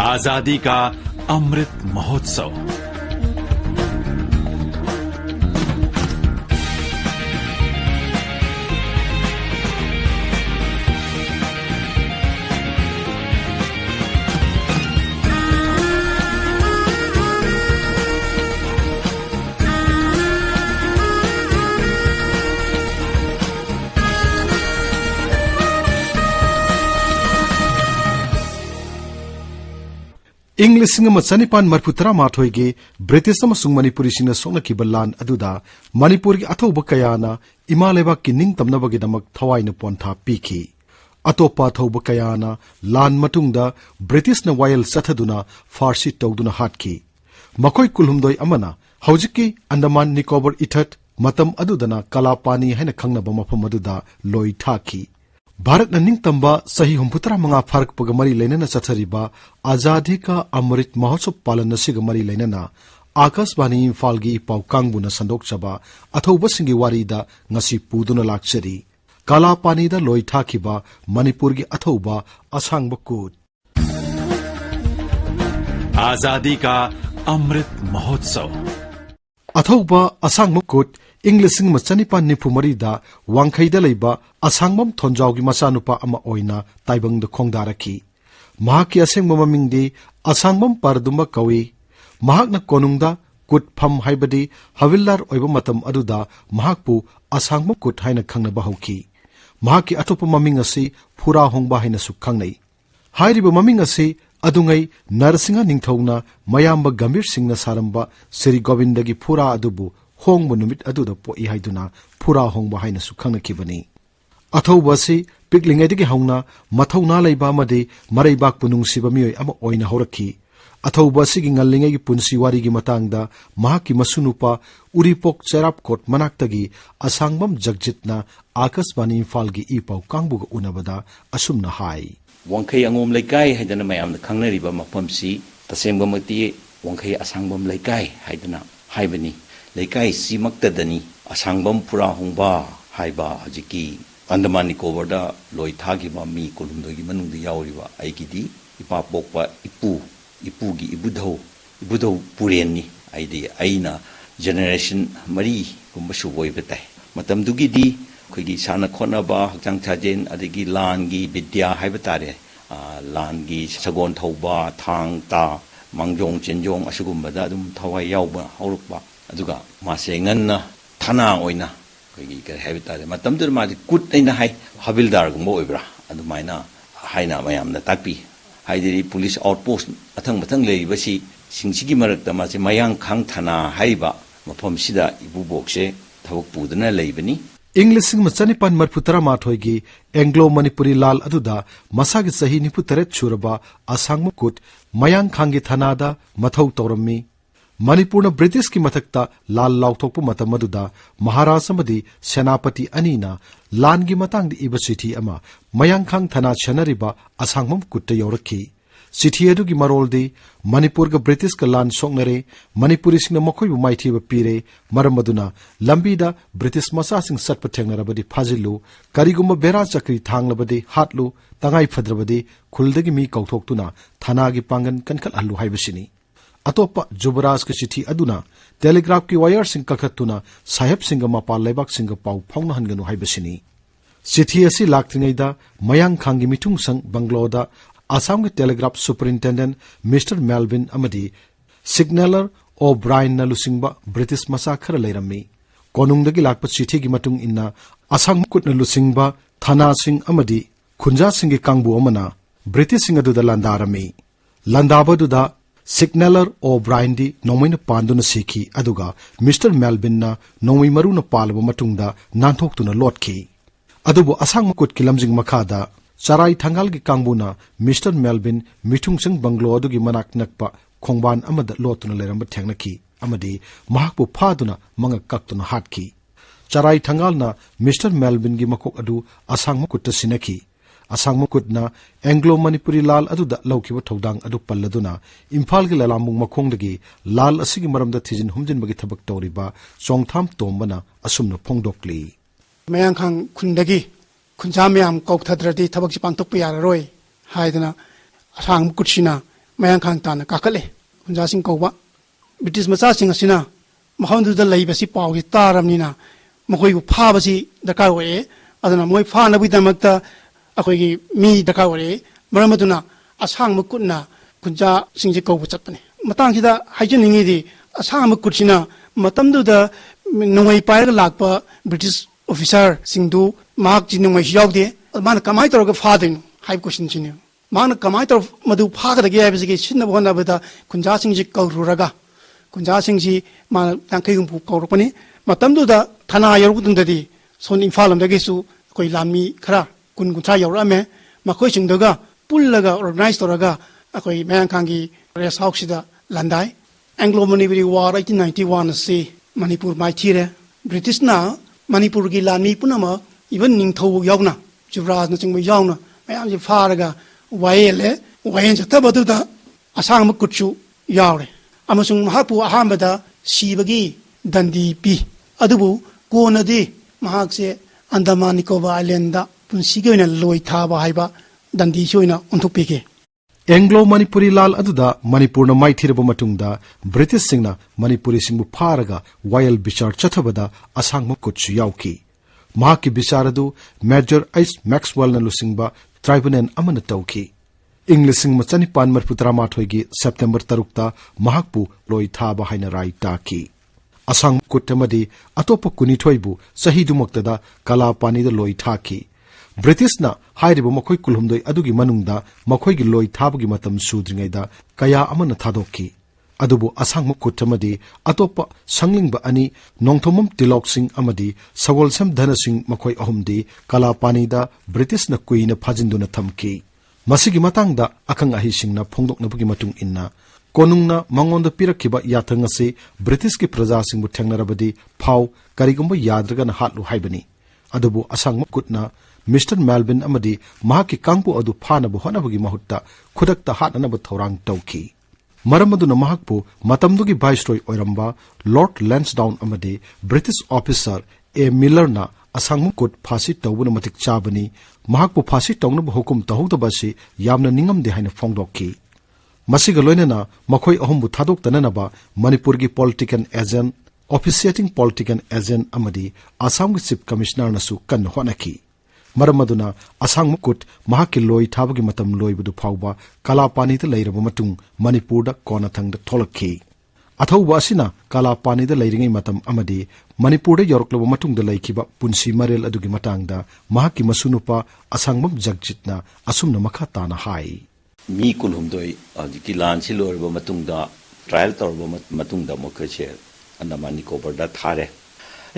आजादी का Amrit Mahotsav. English चनिपान मरफुतरा माथोगे British Manipuri सोनखिब लान अदुदा मणिपुर की अथौब कयाना इमा लेबाक की निंग तमनबगिदमक थवाइन पोंथा पीखी। अतोपा अथौब कयाना लान मतुंगदा ब्रिटिश न वायल सथदुना फारसी तौदुना हाटकी। मखोय कुलहुमदोय अमना हौजिकी अंडमान निकोबर इथत मतम अदुदना कलापानी हैना खंगनब मफम अदुदा लोई थाकी। भारत निंगतंबा सही हुंपुतरा मंगा फरक पग मरी लेना चथरिबा आजादी का अमृत महोत्सव पालन सिग मरी लेना आकाशवाणी इम्फाल की पाउ कांगबुना संदोकचबा अथौबसिंगी वारीदा ngasi पुदुना लाक्चरी। कालापानीदा लोई थाखिबा मणिपुर की अथौबा असांगबा कुट। आजादी का अमृत महोत्सव। अथौबा असांगबा कुट इंग्लिशिंग मचनिपान निफुमरीदा वांखैदा लेबा असांगबम थोंजावगी मचानुपा अमा ओइना ताइबंग खोंगदारखी। महाकी असेंगबा ममिंगदी असांगबम परदुंबा कवी। महाकना कोनुंगदा कुट फम हाइबदी हविलदार ओइबा मतम अदुदा महाकपु असांगबम कुट हाइना खंगनबा हौखी। महाकी अतोपा ममिंग असि फुरा होंगबा हाइनासु खंगनै। हाइरिबा ममिंग असि अदुंगै नरसिंह निंगथौना मयाम्बा गंभीर सिंहना सारंबा श्री गोविंदगी फुरा अदुबु होंगबा नुमित अदुदा पोई हाइदुना फुरा होंगबा हाइनासु खंगनखिबनी। अथौबसी पिकलिंगैदगी हौना मथौना लैबा अमदि मरैबाकपु नुंगसिबा मियोय अमा ओइना हौरखी। अथौबसिगी ngallingaygi punsi warigi matangda mahaki masunupa uripok cherapkot manaktagi asangbam jagjitna akasbani imphal gi ipau kangbuga unabada asumna hai। wangkhai angom laikai haidana mayamna khangnariba mafamsi tasemgamati wangkhai asangbam laikai haidana haibani laikai simaktadani asangbam pura hongba haiba hajiki Andaman Nicobar da loi thagiba mi kolumdogi manungda yauriba aigidi ipa pokpa ipugi ibudhau pureni aidi aina generation mari gumba suboi betai matamdugi di khoigi sana khonaba hakjang chajen adigi langi vidya haibatare langi sagon thauba thang ta mangjong chenjong asugumba da dum thawai yauba haurukba aduga mase nganna thana oina khoigi kare haibatare matamdur madi kut aina hai havildar gumba oibra adumaina haina mayamna takpi हाइदरी police outpost अथंग मथंग लेरिबसी सिंगसिगी मरकता मासे मयांग खांग थाना हाइबा मफमसिदा इबुबोकसे थबक पुदना लेइबनी। इंग्लिशिंग मचनिपान मरफुतरा माथोगी Anglo Manipuri लाल अदुदा मसागी सही निपुतरेत छुरबा असांगम कुट मयांग खांगी थानादा मथौ तौरम्मी। मणिपुर ब्रिटिश की मथक्ता लाल लाउथोकपु मतम अदुदा महाराजा मदी सेनापति अनीना लानगी मतंगदी इबा चिठी अमा मयांगखांग थाना छनरिबा असांगमम कुट्टा यौरखी। चिठी अदुगी मरोलदी मणिपुर का ब्रिटिश का लान सोंगनरे मणिपुरी सिंह मखोइबु माइथीबा पीरे मरम अदुना लंबीदा ब्रिटिश मसासिंग सटप थेंगनरबदी फाजिलु करिगुम्बा बेरा चक्री थांगलबदी हाटलु तंगाई फद्रबदी खुलदगी मी कौथोक्तुना थानागी पांगन कनखल हल्लु हाइबसिनी। अतोपा जुबराज की चिठी अदुना टेलीग्राफ की वायर सिंह कखतुना साहेब सिंह मपाल लेबाक सिंह पाउ फाउना हनगनु हाइबसिनी। चिठी असि लाक्त्रिङैदा मयांग खांगी मिथुंग संग बंगलोदा आसाम के टेलीग्राफ सुपरिंटेंडेंट मिस्टर मेलविन अमदी सिग्नलर ओ ब्रायन नलुसिंगबा ब्रिटिश मसा खर लेरम्मी। कोनुंगदगी लाकपा चिठी की मतुंग इन्ना आसाम कुट नलुसिंगबा थाना सिंह अमदी खुंजा सिंह कांगबु अमना ब्रिटिश सिंह अदुदा लंदारमी। लंदाबदुदा सिग्नलर ओ ब्रायन दी नोमैन पांदुना सीखी अदुगा मिस्टर मेलविन ना नोमै मरुना पालबा मतुंगदा नांथोक्तुना लोटखी। अदुबु असांग कुट की लमजिंग मखादा चराई थंगाल की कांगबुना मिस्टर मेलविन मिथुंगसंग बंगलो अदुगी मनाक नकपा खोंगबान अमदा लोतुना लेरंबा थेंगनखी अमदी महाकपु फादुना मंगा कक्तुना हाटखी। चराई थंगालना मिस्टर मेलविन की मकोक अदु असांग कुट सिनखी। असांग कुटना एंग्लो मणिपुरी लाल अदुदा लौखिबा थौदांग अदु पल्लदुना इम्फाल की ललामुंग मखोंदगी लाल असिगी मरमदा थिजिन हुमजिनबगी थबक तौरिबा चोंगथाम तोमबना असुमना फोंगदोक्ली। मयांखांग खुंदगी खुंजा म्याम कौथद्रदी थबक पांथोकपा याररोय हाइदना असांग कुटसिना ꯃꯌꯥꯡꯈꯥꯡ ꯇꯥꯅ ꯀꯥꯈꯠꯂꯦ ꯈꯨꯟꯖꯥꯁꯤꯡ ꯀꯧꯕ ꯕ꯭ꯔꯤꯇꯤꯁ ꯃꯆꯥꯁꯤꯡ ꯑꯁꯤꯅ ꯃꯐꯝꯗꯨꯗ ꯂꯩꯕꯁꯤ ꯄꯥꯎꯁꯤ ꯇꯥꯔꯕꯅꯤꯅ ꯃꯈꯣꯏꯕꯨ ꯐꯥꯕꯁꯤ ꯗꯔꯀꯥꯔ ꯑꯣꯏꯔꯛꯑꯦ ꯑꯗꯨꯅ ꯃꯣꯏ ꯐꯥꯅꯕꯒꯤꯗꯃꯛꯇ ꯑꯩꯈꯣꯏꯒꯤ ꯃꯤ ꯗꯔꯀꯥꯔ ꯑꯣꯏꯔꯛꯑꯦ ꯃꯔꯝ ꯑꯗꯨꯅ ꯑꯁꯥꯡꯕ ꯀꯨꯠꯅ ꯈꯨꯟꯖꯥꯁꯤꯡꯁꯤ ꯀꯧꯕ ꯆꯠꯄꯅꯤ ꯃꯇꯥꯡꯁꯤꯗ ꯍꯥꯏꯖꯅꯤꯡꯉꯤꯗꯤ ꯑꯁꯥꯡꯕ ꯀꯨꯠꯁꯤꯅ ꯃꯇꯝꯗꯨꯗ ꯅꯣꯡꯃꯩ ꯄꯥꯏꯔꯒ ꯂꯥꯛꯄ ꯕ꯭ꯔꯤꯇꯤꯁ ꯑꯣꯐꯤꯁꯥꯔꯁꯤꯡꯗꯨ ꯃꯍꯥꯛꯁꯤ ꯅꯣꯡꯃꯩꯁꯨ ꯌꯥꯎꯗꯦ ꯃꯥꯅ ꯀꯃꯥꯏꯅ ꯇꯧꯔꯒ ꯐꯥꯗꯣꯏꯅꯣ ꯍꯥꯏꯕ ꯀꯣꯏꯁꯟꯁꯤꯅꯦ ꯃꯥꯅ ꯀꯃꯥꯏꯅ ꯇꯧꯔ ꯃꯗꯨ ꯐꯥꯒꯗꯒꯦ ꯍꯥꯏꯕꯁꯤꯒꯤ ꯁꯤꯟꯅꯕ ꯍꯣꯠꯅꯕꯗ ꯈꯨꯟꯖꯥꯁꯤꯡꯁꯤ ꯀꯧꯔꯨꯔꯒ ꯈꯨꯟꯖꯥꯁꯤꯡꯁꯤ ꯃꯥꯅ ꯌꯥꯡꯈꯩ ꯍꯨꯝꯐꯨ ꯀꯧꯔꯛꯄꯅꯤ ꯃꯇꯝꯗꯨꯗ ꯊꯅꯥ ꯌꯧꯔꯛꯄ ꯃꯇꯨꯡꯗꯗꯤ ꯁꯣꯝ ꯏꯝꯐꯥꯜ ꯂꯣꯝꯗꯒꯤꯁꯨ ꯑꯩꯈꯣꯏ ꯂꯥꯟꯃꯤ ꯈꯔ ꯀꯨꯟ ꯀꯨꯟꯊ꯭ꯔꯥ ꯌꯧꯔꯛꯑꯝꯃꯦ ꯃꯈꯣꯏꯁꯤꯡꯗꯨꯒ ꯄꯨꯜꯂꯒ ꯑꯣꯔꯒꯅꯥꯏꯖ ꯇꯧꯔꯒ ꯑꯩꯈꯣꯏ ꯃꯌꯥꯡꯈꯥꯡꯒꯤ ꯔꯦꯁ ꯍꯥꯎꯁꯁꯤꯗ ꯂꯥꯟꯗꯥꯏ ꯑꯦꯡꯒ꯭ꯂꯣ ꯃꯅꯤꯄꯨꯔꯤ ꯋꯥꯔ 1891 ꯑꯁꯤ ꯃꯅꯤꯄꯨꯔ ꯃꯥꯏꯊꯤꯔꯦ ꯕ꯭ꯔꯤꯇꯤꯁꯅ ꯃꯅꯤꯄꯨꯔꯒꯤ ꯂꯥꯟꯃꯤ ꯄꯨꯝꯅꯃꯛ ꯏꯚꯟ ꯅꯤꯡꯊꯧ ꯌꯥꯎꯅ ꯖꯨꯕ꯭ꯔꯥꯖꯅꯆꯤꯡꯕ ꯌꯥꯎꯅ ꯃꯌꯥꯝꯁꯦ ꯐꯥꯔꯒ ꯋꯥꯌꯦꯜꯂꯦ ꯋꯥꯌꯦꯜ ꯆꯠꯊꯕꯗꯨꯗ ꯑꯁꯥꯡꯕ ꯀꯨꯠꯁꯨ ꯌꯥꯎꯔꯦ ꯑꯃꯁꯨꯡ ꯃꯍꯥꯛꯄꯨ ꯑꯍꯥꯟꯕꯗ ꯁꯤꯕꯒꯤ ꯗꯟꯗꯤ ꯄꯤ ꯑꯗꯨꯕꯨ ꯀꯣꯟꯅꯗꯤ ꯃꯍꯥꯛꯁꯦ ꯑꯟꯗꯃꯥꯟ ꯅꯤꯀꯣꯕꯥꯔ ꯑꯥꯏꯂꯦꯟꯗ ꯄꯨꯟꯁꯤꯒꯤ ꯑꯣꯏꯅ ꯂꯣꯏ ꯊꯥꯕ ꯍꯥꯏꯕ ꯗꯟꯗꯤꯁꯤ ꯑꯣꯏꯅ ꯑꯣꯟꯊꯣꯛꯄꯤꯈꯤ एंग्लो मणिपुरी लाल अदुदा मणिपुरना माइथिरबा मतुंगदा ब्रिटिश सिंगना मणिपुरी सिंगबु फारगा वायल बिचार चथबदा असांगम कुछ याउकी महाकी बिचार अदु मेजर एस मैक्सवेल न लुसिंगबा ट्राइब्यूनल अमन तौकी इंग्लिशिंग मचनी पान मरपुतरा माथोगी सेप्टेम्बर 3 महाकपु लोई थाबा हाइना राय टाकी असांग कुटमदी अतोप कुनिथोइबु सहीदुमक्तदा कला पानीदा लोई थाकी ब्रिटिशना हाइरिबो मखोय कुलहुमदोय अदुगी मनुंगदा मखोयगी लोई थाबगी मतम सुद्रिङैदा कया अमन थादोकी अदुबु असांगम कुटमदी अतोप संगलिंगबा अनि नोंथोमम तिलौकसिंग अमदी सगोलसम धनसिंग मखोय अहुमदी कला पानीदा ब्रिटिशना कुइना फाजिन्दुना थमकी मसिगी मतंगदा अखंग अहिसिंगना फोंदोकनबगी मतुंग इन्ना कोनुंगना मंगोंदा पिरखिबा याथंग असे ब्रिटिश की प्रजासिंगबु थेंगनरबदी फाव करिगुंबा याद्रगना हातलु हाइबनी अदुबु असांगम कुटना मिस्टर मेलविन अमदी महाकी कांगपु अदु फानबु होनबगी महुत्ता खुदक्ता हातनब थौरांग तौकी मरमदुना महाकपु मतमदुगी वाइसरॉय ओइरंबा लॉर्ड लैंसडाउन अमदी ब्रिटिश ऑफिसर ए मिलरना असांगम कुट फासी तौबुना मतिक चाबनी महाकपु फासी तौनब हुकुम तहौदबसी यामना निंगमदे हाइना फोंदोकी मसिगा लोइनना मखोय अहुमबु थादोक्तननबा मणिपुरगी political agent officiating political agent अमदी आसामगी चीफ कमिश्नर नसु कन्न होनकी मरमदुना असांगम कुट महाकी लोई थाबगी मतम लोइबदु फावबा कला पानीदा लैरबा मतुंग मणिपुरदा कोनाथंगदा थोलखी अथौबा असिना कला पानीदा लैरिङै मतम अमदी मणिपुरदा यौरक्लबा मतुंगदा लैखिबा पुंसी मरेल अदुगी मतंगदा महाकी मसुनुपा असांगम जगजितना असुमना मखा ताना हाई मी कुलहुमदोय अजिकी लानसि लोरबा मतुंगदा ट्रायल तौरबा मतुंगदा मखसे अंडमान निकोबारदा थारे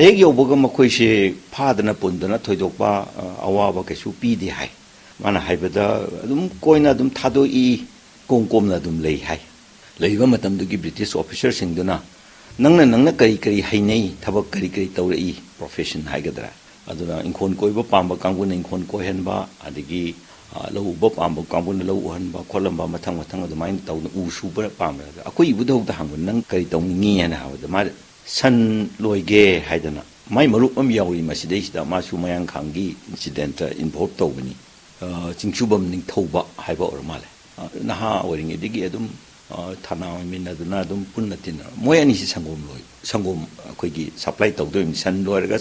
एक यौबगा मखोइसे फादना पुंदना थोइदोकपा अवाबा कैसु पीदे हाय माना हाइबदा अदुम कोइना अदुम थादोई कोमकोमना अदुम लई हाय लैबा मतमदुगी ब्रिटिश ऑफिसर सिंगदुना नंगना करी करी हाइनै थबक करी करी तौरई प्रोफेशन हाइगदरा अदुना इंखोन कोइबा पांबा कांगुना इंखोन कोहेनबा अदगी लौबा पांबा कांगुना लौ उहनबा खोलंबा मथंग मथंग अदुमाइन तौना उ सुबा पांबा अखोइ बुदौदा हांगु नंग करी तौनिङि हाना हावदा मा सन लोइगे हाइदना माइ मरुप अम याउरी मसिदैसिदा मासु मयांग खांगी इंसिडेंट इन्वॉल्व तौबनी चिंगसुबम निंथौबा हाइबा ओर माले नहा ओरिङेदिगी अदुम थाना मिनदुना अदुम पुन्ना तिना मोय अनिसि संगोम लोइ संगोम अखोइगी सप्लाई तौदोइ सन लोइरगा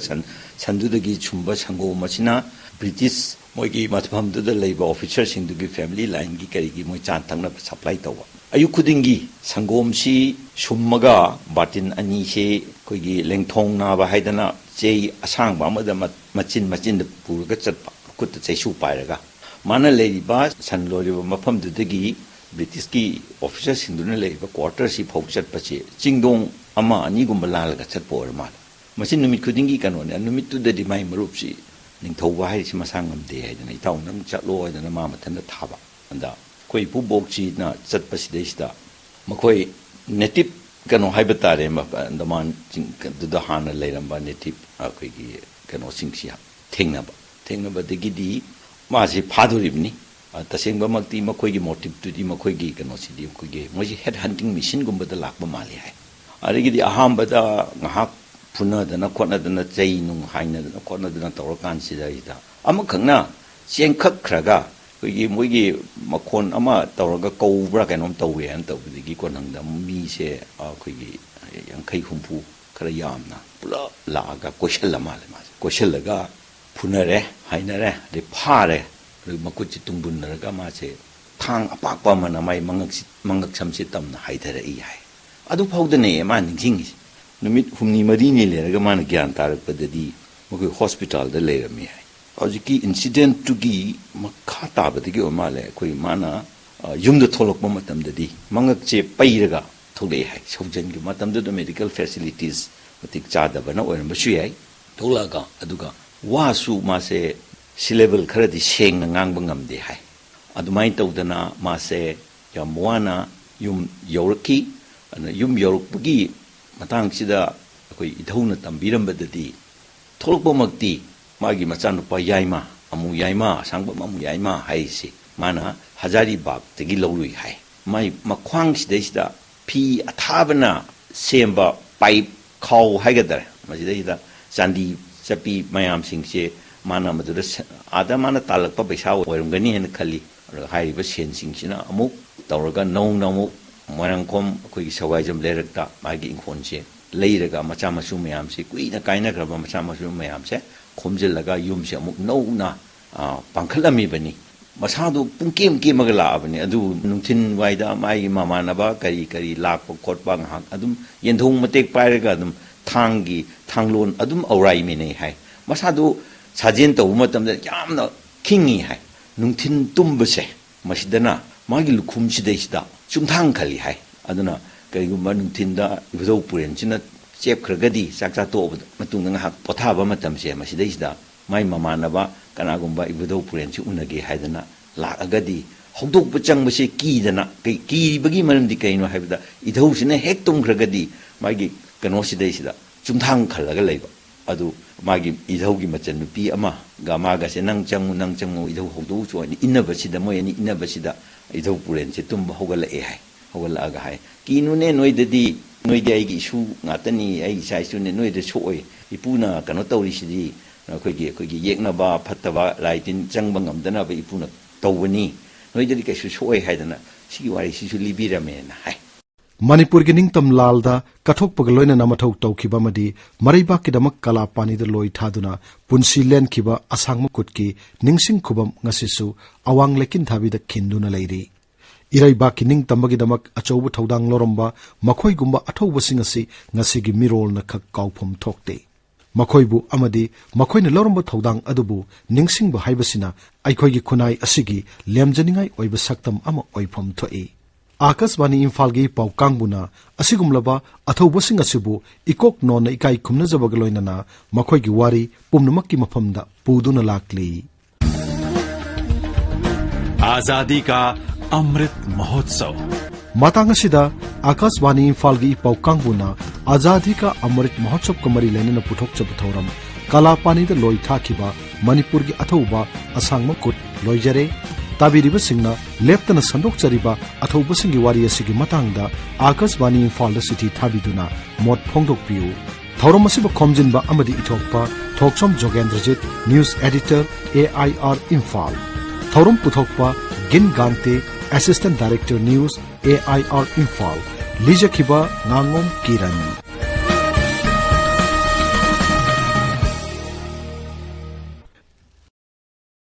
सनदुदगी छुम्बा संगोम मसिना ब्रिटिश मोइगी मथफमदुदा लैबा ऑफिसर सिंगदुगी फैमिली लाइन की करिगी मोय चान थंगना सप्लाई तौबा अयु खुदिंगी संगोमसी सुम्मगा बाटिन अनी से कोई लेंथोंग नाबा हाइदना चेई असांगबा अमदा मचिन मचिन पुरगा चटपा कुत चैसु पाइरगा माना लेरिबा सन लोरिबा मफमदुदगी ब्रिटिश की ऑफिसर सिंदुना लेरिबा क्वार्टर सी फौ चटपचे चिंगदोंग अमा अनीगुम्बा लालगा चटपोर माल मचिन नुमित खुदिंगी कनोने नुमितुददि माइ मरुपसी निंथौबा हाइसि मसांगमदे हाइदना इताउ नंग चटलो हाइदना मा मथनदा थाबा अंदा कोई पुबोक्ची ना चटपसिदैसिदा मखोय नेटिव कनो हाइबा तारे अंडमान दुदा हाना लैरंबा नेटिव अखोयगी कनो सिंगसी थेंगनबदगिदी मासे फादोरिबनी तसेंगबा मक्ति मखोयगी मोटिव तुदी मखोयगी कनो सिदी मखोयगी मोजी हेड हंटिंग मिशन गुंबदा लाकबा माले हाय अरगिदी अहामबदा ngahak phunadana khotnadana chei nung hainadana khotnadana tawrakan sidaida ama khangna chengkhak khraga ꯑꯩꯈꯣꯏꯒꯤ ꯃꯣꯏꯒꯤ ꯃꯈꯣꯟ ꯑꯃ ꯇꯧꯔꯒ ꯀꯧꯕ꯭ꯔꯥ ꯀꯩꯅꯣꯝ ꯇꯧꯋꯦ ꯍꯥꯏꯅ ꯇꯧꯕꯗꯒꯤ ꯀꯣꯟꯅꯪꯗ ꯃꯤꯁꯦ ꯑꯩꯈꯣꯏꯒꯤ 50-60 ꯈꯔ ꯌꯥꯝꯅ ꯄꯨꯂꯞ ꯂꯥꯛꯑꯒ ꯀꯣꯏꯁꯜꯂ ꯃꯥꯜꯂꯦ ꯃꯥꯁꯦ ꯀꯣꯏꯁꯜꯂꯒ ꯐꯨꯅꯔꯦ ꯍꯥꯏꯅꯔꯦ ꯑꯗꯩ ꯐꯥꯔꯦ ꯑꯗꯨ ꯃꯈꯨꯠꯁꯤ ꯇꯨꯡꯕꯨꯟꯅꯔꯒ ꯃꯥꯁꯦ ꯊꯥꯡ ꯑꯄꯥꯛꯄ ꯑꯃꯅ ꯃꯥꯏ ꯃꯉꯛ ꯁꯝꯁꯦ ꯇꯝꯅ ꯍꯥꯏꯊꯔꯛꯏ ꯍꯥꯏ ꯑꯗꯨ ꯐꯥꯎꯗꯅꯦ ꯃꯥ ꯅꯤꯡꯁꯤꯡꯉꯤꯁꯦ ꯅꯨꯃꯤꯠ 6-4 ꯂꯩꯔꯒ ꯃꯥꯅ ꯒ꯭ꯌꯥꯟ ꯇꯥꯔꯛꯄꯗꯗꯤ ꯃꯈꯣꯏ ꯍꯣꯁꯄꯤꯇꯥꯜꯗ ꯂꯩꯔꯝꯃꯤ ꯍꯥꯏ ꯍꯧꯖꯤꯛꯀꯤ ꯏꯟꯁꯤꯗꯦꯟꯠꯇꯨꯒꯤ ꯃꯈꯥ ꯇꯥꯕꯗꯒꯤ ꯑꯣꯏ ꯃꯥꯜꯂꯦ ꯑꯩꯈꯣꯏ ꯃꯥꯅ ꯌꯨꯝꯗ ꯊꯣꯛꯂꯛꯄ ꯃꯇꯝꯗꯗꯤ ꯃꯉꯛꯁꯦ ꯄꯩꯔꯒ ꯊꯣꯛꯂꯛꯑꯦ ꯍꯥꯏ ꯁꯧꯖꯟꯒꯤ ꯃꯇꯝꯗꯨꯗ ꯃꯦꯗꯤꯀꯦꯜ ꯐꯦꯁꯤꯂꯤꯇꯤꯁ ꯃꯇꯤꯛ ꯆꯥꯗꯕꯅ ꯑꯣꯏꯔꯝꯕꯁꯨ ꯌꯥꯏ ꯊꯣꯛꯂꯛꯑꯒ ꯑꯗꯨꯒ ꯋꯥꯁꯨ ꯃꯥꯁꯦ ꯁꯤꯂꯦꯕꯜ ꯈꯔꯗꯤ ꯁꯦꯡꯅ ꯉꯥꯡꯕ ꯉꯝꯗꯦ ꯍꯥꯏ ꯑꯗꯨꯃꯥꯏꯅ ꯇꯧꯗꯅ ꯃꯥꯁꯦ ꯌꯥꯝ ꯋꯥꯅ ꯌꯨꯝ ꯌꯧꯔꯛꯈꯤ ꯑꯗꯨꯅ ꯌꯨꯝ ꯌꯧꯔꯛꯄꯒꯤ ꯃꯇꯥꯡꯁꯤꯗ ꯑꯩꯈꯣꯏ ꯏꯙꯧꯅ ꯇꯝꯕꯤꯔꯝꯕꯗꯗꯤ ꯊꯣꯛꯂꯛꯄꯃꯛꯇꯤ ꯃꯥꯒꯤ ꯃꯆꯥꯅꯨꯄꯥ ꯌꯥꯏꯃ ꯑꯃꯨ ꯌꯥꯏꯃ ꯑꯁꯥꯡꯕꯝ ꯑꯃꯨ ꯌꯥꯏꯃ ꯍꯥꯏꯁꯤ ꯃꯥꯅ ꯍꯖꯥꯔꯤꯕꯥꯒꯇꯒꯤ ꯂꯧꯔꯨꯏ ꯍꯥꯏ ꯃꯥꯏ ꯃꯈ꯭ꯋꯥꯡꯁꯤꯗꯩꯁꯤꯗ ꯐꯤ ꯑꯊꯥꯕꯅ ꯁꯦꯝꯕ ꯄꯥꯏꯞ ꯈꯥꯎ ꯍꯥꯏꯒꯗ꯭ꯔꯥ ꯃꯁꯤꯗꯩꯁꯤꯗ ꯆꯥꯟꯗꯤ ꯆꯞꯄꯤ ꯃꯌꯥꯝꯁꯤꯡꯁꯦ ꯃꯥꯅ ꯃꯗꯨꯗ ꯑꯥꯗ ꯃꯥꯅ ꯇꯥꯜꯂꯛꯄ ꯄꯩꯁꯥ ꯑꯣꯏꯔꯝꯒꯅꯤ ꯍꯥꯏꯅ ꯈꯜꯂꯤ ꯑꯗꯨꯒ ꯍꯥꯏꯔꯤꯕ ꯁꯦꯟꯁꯤꯡꯁꯤꯅ ꯑꯃꯨꯛ ꯇꯧꯔꯒ ꯅꯧꯅ ꯑꯃꯨꯛ ꯃꯣꯏꯔꯥꯡꯈꯣꯝ ꯑꯩꯈꯣꯏꯒꯤ ꯁꯋꯥꯏꯖꯝ ꯂꯩꯔꯛꯇ ꯃꯥꯒꯤ ꯏꯪꯈꯣꯜꯁꯦ ꯂꯩꯔꯒ ꯃꯆꯥ ꯃꯁꯨ ꯃꯌꯥꯝꯁꯦ ꯀꯨꯏꯅ ꯀꯥꯏꯅꯈ꯭ꯔꯕ ꯃꯆꯥ ꯃꯁꯨ ꯃꯌꯥꯝꯁꯦ ꯈꯣꯝꯖꯤꯜꯂꯒ ꯌꯨꯝꯁꯦ ꯑꯃꯨꯛ ꯅꯧꯅ ꯄꯥꯡꯈꯠꯂꯝꯃꯤꯕꯅꯤ ꯃꯁꯥꯗꯣ ꯄꯨꯡꯀꯦꯝ ꯀꯦꯝꯃꯒ ꯂꯥꯛꯑꯕꯅꯤ ꯑꯗꯨ ꯅꯨꯡꯊꯤꯟ ꯋꯥꯏꯗ ꯃꯥꯒꯤ ꯃꯃꯥꯟꯅꯕ ꯀꯔꯤ ꯂꯥꯛꯄ ꯈꯣꯠꯄ ꯉꯥꯏꯍꯥꯛ ꯑꯗꯨꯝ ꯌꯦꯟꯊꯣꯡ ꯃꯇꯦꯛ ꯄꯥꯏꯔꯒ ꯑꯗꯨꯝ ꯊꯥꯡꯂꯣꯟ ꯑꯗꯨꯝ ꯑꯧꯔꯥꯏꯃꯤꯟꯅꯩ ꯍꯥꯏ ꯃꯁꯥꯗꯣ ꯁꯥꯖꯦꯟ ꯇꯧꯕ ꯃꯇꯝꯗ ꯌꯥꯝꯅ ꯈꯤꯡꯉꯤ ꯍꯥꯏ ꯅꯨꯡꯊꯤꯟ ꯇꯨꯝꯕꯁꯦ ꯃꯁꯤꯗꯅ ꯃꯥꯒꯤ ꯂꯨꯈꯨꯝꯁꯤꯗꯩꯁꯤda ꯆꯨꯝꯊꯥꯡ ꯈꯜꯂꯤ ꯍꯥꯏ ꯑꯗꯨꯅ ꯀꯔꯤꯒꯨꯝꯕ ꯅꯨꯡꯊꯤꯟꯗ ꯏꯕꯨꯙꯧ ꯄꯨꯔꯦꯟꯁꯤꯅ ꯆꯦꯞꯈ꯭ꯔꯒꯗꯤ ꯆꯥꯛ ꯆꯥꯇꯣꯛꯑꯕ ꯃꯇꯨꯡꯗ ꯉꯥꯏꯍꯥꯛ ꯄꯣꯊꯥꯕ ꯃꯇꯝꯁꯦ ꯃꯁꯤꯗꯩꯁꯤꯗ ꯃꯥꯏ ꯃꯃꯥꯟꯅꯕ ꯀꯅꯥꯒꯨꯝꯕ ꯏꯕꯨꯙꯧ ꯄꯨꯔꯦꯟꯁꯤ ꯎꯅꯒꯦ ꯍꯥꯏꯗꯅ ꯂꯥꯛꯑꯒꯗꯤ ꯍꯧꯗꯣꯛꯄ ꯆꯪꯕꯁꯦ ꯀꯤꯗꯅ ꯀꯤꯔꯤꯕꯒꯤ ꯃꯔꯝꯗꯤ ꯀꯩꯅꯣ ꯍꯥꯏꯕꯗ ꯏꯙꯧꯁꯤꯅ ꯍꯦꯛ ꯇꯨꯝꯈ꯭ꯔꯒꯗꯤ ꯃꯥꯒꯤ ꯀꯩꯅꯣꯁꯤꯗꯩꯁꯤꯗ ꯆꯨꯝꯊꯥꯡ ꯈꯜꯂꯒ ꯂꯩꯕ ꯑꯗꯨ ꯃꯥꯒꯤ ꯏꯙꯧꯒꯤ ꯃꯆꯟꯅꯨꯄꯤ ꯑꯃꯒ ꯃꯥꯒꯁꯦ ꯅꯪ ꯆꯪꯉꯨ ꯏꯙꯧ ꯍꯧꯗꯣꯛꯎꯁꯨ ꯍꯥꯏꯅ ꯏꯟꯅꯕꯁꯤꯗ ꯃꯣꯏ ꯑꯅꯤ ꯏꯟꯅꯕꯁꯤda ꯏꯙꯧ ꯄꯨꯔꯦꯟꯁꯦ ꯇꯨꯝꯕ ꯍꯧꯒꯠꯂꯛꯑꯦ ꯍꯥꯏ ꯍꯧꯒꯠꯂꯛꯑꯒ ꯍꯥꯏ ꯀꯤꯅꯨꯅꯦ ꯅꯣꯏꯗꯤ ꯑꯩꯒꯤ ꯏꯁꯨ ꯉꯥꯛꯇꯅꯤ ꯑꯩ ꯏꯆꯥ ꯏꯁꯨꯅꯦ ꯅꯣꯏꯗ ꯁꯣꯛꯑꯣꯏ ꯏꯄꯨꯅ ꯀꯩꯅꯣ ꯇꯧꯔꯤꯁꯤꯗꯤ ꯑꯩꯈꯣꯏꯒꯤ ꯌꯦꯛꯅꯕ ꯐꯠꯇꯕ ꯂꯥꯏ ꯇꯤꯟ ꯆꯪꯕ ꯉꯝꯗꯅꯕ ꯏꯄꯨꯅ ꯇꯧꯕꯅꯤ ꯅꯣꯏꯗꯗꯤ ꯀꯩꯁꯨ ꯁꯣꯛꯑꯣꯏ ꯍꯥꯏꯗꯅ ꯁꯤꯒꯤ ꯋꯥꯔꯤꯁꯤꯁꯨ ꯂꯤꯕꯤꯔꯝꯃꯦꯅ ꯍꯥꯏ ꯃꯅꯤꯄꯨꯔꯒꯤ ꯅꯤꯡꯇꯝ ꯂꯥꯜꯗ ꯀꯠꯊꯣꯛꯄꯒ ꯂꯣꯏꯅꯅ ꯃꯊꯧ ꯇꯧꯈꯤꯕ ꯑꯃꯗꯤ ꯃꯔꯩꯕꯥꯛꯀꯤꯗꯃꯛ ꯀꯂꯥ ꯄꯥꯅꯤꯗ ꯂꯣꯏ ꯊꯥꯗꯨꯅ ꯄꯨꯟꯁꯤ ꯂꯦꯟꯈꯤꯕ ꯑꯁꯥꯡꯕ ꯀꯨꯠꯀꯤ ꯅꯤꯡꯁꯤꯡ ꯈꯨꯕꯝ ꯉꯁꯤꯁꯨ ꯑꯋꯥꯡ ꯂꯩꯀꯤꯟ ꯊꯥꯕꯤꯗ ꯈꯤꯟꯗꯨꯅ ꯂꯩꯔꯤ ꯏꯔꯩꯕꯥꯛꯀꯤ ꯅꯤꯡꯇꯝꯕꯒꯤꯗꯃꯛ ꯑꯆꯧꯕ ꯊꯧꯗꯥꯡ ꯂꯧꯔꯝꯕ ꯃꯈꯣꯏꯒꯨꯝꯕ ꯑꯊꯧꯕꯁꯤꯡ ꯑꯁꯤ ꯉꯁꯤꯒꯤ ꯃꯤꯔꯣꯜꯅ ꯈꯛ ꯀꯥꯎꯐꯝ ꯊꯣꯛꯇꯦ ꯃꯈꯣꯏꯕꯨ ꯑꯃꯗꯤ ꯃꯈꯣꯏꯅ ꯂꯧꯔꯝꯕ ꯊꯧꯗꯥꯡ ꯑꯗꯨꯕꯨ ꯅꯤꯡꯁꯤꯡꯕ ꯍꯥꯏꯕꯁꯤꯅ ꯑꯩꯈꯣꯏꯒꯤ ꯈꯨꯟꯅꯥꯏ ꯑꯁꯤꯒꯤ ꯂꯦꯝꯖꯅꯤꯡꯉꯥꯏ ꯑꯣꯏꯕ ꯁꯛꯇꯝ ꯑꯃ ꯑꯣꯏꯐꯝ ꯊꯣꯛꯏ आकाशवाणी इम्फाल की पाउ कांगबुना असिगुमलबा अथौबसिंग असिबु इकोक नोन इकाई खुमनजबग लोइनना मखोइगी वारी पुमनमक्की मफमदा पुदुना लाक्ली आजादी का अमृत महोत्सव मातांगसिदा आकाशवाणी इम्फाल की पाउ कांगबुना आजादी का अमृत महोत्सव कमरी लेनना पुथोकचब थौरम कला पानीदा लोइ थाखिबा मणिपुर की अथौबा असांगमा कुट लोइजरे ताबिरिबसिंगना लेफ्टना संदोकचरिबा अथौबसिंगी वारी असिगी मतंगदा आकाशवाणी इम्फाल सिटी थाबिदुना मोट फोंदोकपियु थौरम असिबा खोमजिनबा अमदि इथोकपा Thokchom Jogendrajit news editor AIR Imphal थौरम पुथोकपा Gin Gangte assistant director news AIR Imphal लिजखिबा ngangom kiran